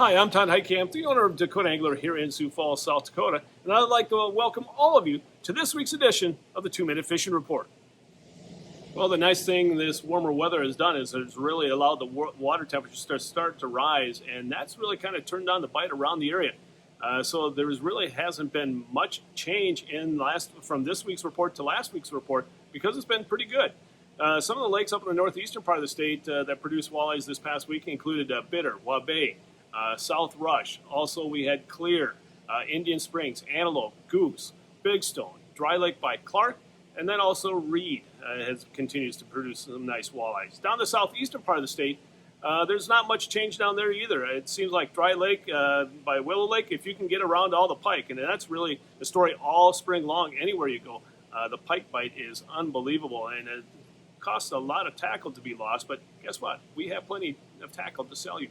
Hi, I'm Todd Heitkamp, the owner of Dakota Angler here in Sioux Falls, South Dakota, and I'd like to welcome all of you to this week's edition of the 2-Minute Fishing Report. Well, the nice thing this warmer weather has done is it's really allowed the water temperatures to start to rise, and that's really kind of turned on the bite around the area. So there really hasn't been much change from this week's report to last week's report because it's been pretty good. Some of the lakes up in the northeastern part of the state that produced walleyes this past week included Bitter, Waubay, South Rush. Also, we had Clear, Indian Springs, Antelope, Goose, Big Stone, Dry Lake by Clark, and then also Reed continues to produce some nice walleyes. Down the southeastern part of the state, there's not much change down there either. It seems like Dry Lake by Willow Lake, if you can get around all the pike, and that's really the story all spring long anywhere you go, the pike bite is unbelievable, and it costs a lot of tackle to be lost, but guess what? We have plenty of tackle to sell you.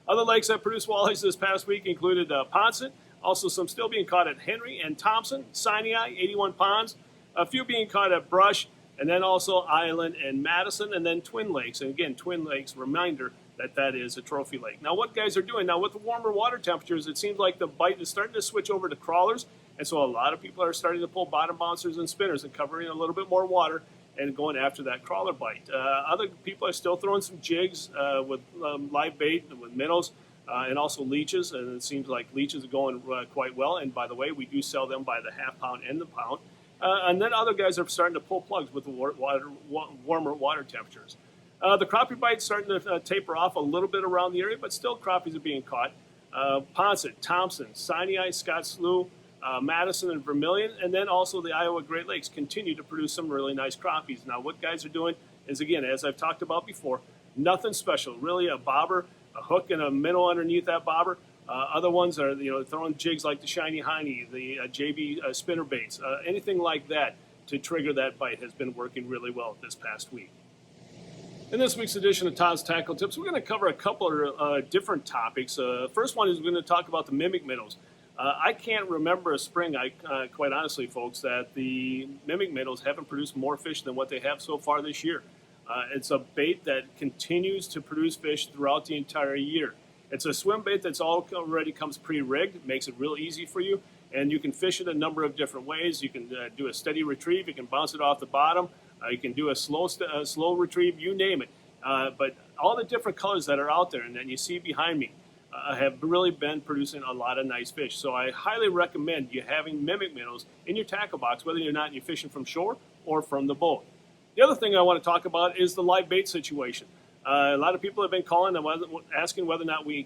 Other lakes that produced walleyes this past week included Ponset, also some still being caught at Henry and Thompson, Sinai, 81 ponds, a few being caught at Brush, and then also Island and Madison, and then Twin Lakes. And again, Twin Lakes, reminder that that is a trophy lake. Now, what guys are doing, now with the warmer water temperatures, it seems like the bite is starting to switch over to crawlers, and so a lot of people are starting to pull bottom bouncers and spinners and covering a little bit more water and going after that crawler bite. Other people are still throwing some jigs with live bait and with minnows and also leeches, and it seems like leeches are going quite well. And by the way, we do sell them by the half pound and the pound. And then other guys are starting to pull plugs with the warmer water temperatures. The crappie bite's starting to taper off a little bit around the area, but still crappies are being caught. Ponset, Thompson, Sinai, Scott Slough, Madison and Vermilion, and then also the Iowa Great Lakes continue to produce some really nice crappies. Now, what guys are doing is, again, as I've talked about before, nothing special. Really a bobber, a hook, and a minnow underneath that bobber. Other ones are, throwing jigs like the Shiny Hiney, the JB spinner baits, anything like that to trigger that bite has been working really well this past week. In this week's edition of Todd's Tackle Tips, we're going to cover a couple of different topics. First one is we're going to talk about the Mimic Minnows. I can't remember a spring, quite honestly, folks, that the Mimic Minnows haven't produced more fish than what they have so far this year. It's a bait that continues to produce fish throughout the entire year. It's a swim bait that's already comes pre-rigged, makes it real easy for you, and you can fish it a number of different ways. You can do a steady retrieve, you can bounce it off the bottom, you can do a slow retrieve, you name it. But all the different colors that are out there and that you see behind me, have really been producing a lot of nice fish. So I highly recommend you having Mimic Minnows in your tackle box, whether you're fishing from shore or from the boat. The other thing I want to talk about is the live bait situation. A lot of people have been calling and asking whether or not we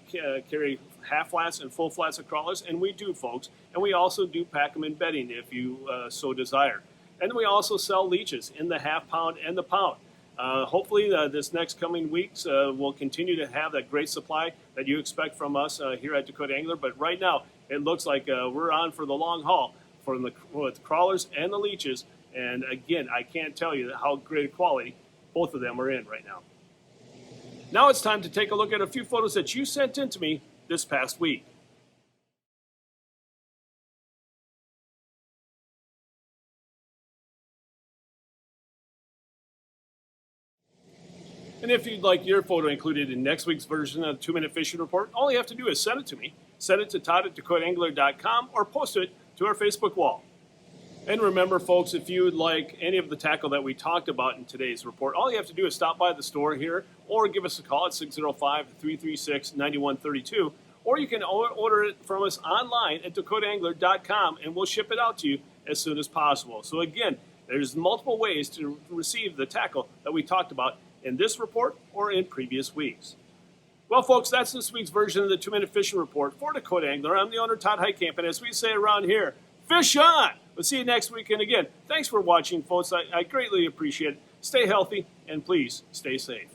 carry half flats and full flats of crawlers, and we do, folks. And we also do pack them in bedding if you so desire. And we also sell leeches in the half pound and the pound. Hopefully this next coming weeks we'll continue to have that great supply that you expect from us here at Dakota Angler. But right now it looks like we're on for the long haul with the crawlers and the leeches. And again, I can't tell you how great a quality both of them are in right now. Now it's time to take a look at a few photos that you sent in to me this past week. And if you'd like your photo included in next week's version of the 2-Minute Fishing Report, all you have to do is send it to me. Send it to Todd@DakotaAngler.com or post it to our Facebook wall. And remember, folks, if you would like any of the tackle that we talked about in today's report, all you have to do is stop by the store here or give us a call at 605-336-9132. Or you can order it from us online at DakotaAngler.com, and we'll ship it out to you as soon as possible. So again, there's multiple ways to receive the tackle that we talked about in this report or in previous weeks. Well, folks, that's this week's version of the 2-Minute Fishing Report for Dakota Angler. I'm the owner, Todd Heitkamp, and as we say around here, fish on! We'll see you next week, and again, thanks for watching, folks. I greatly appreciate it. Stay healthy, and please stay safe.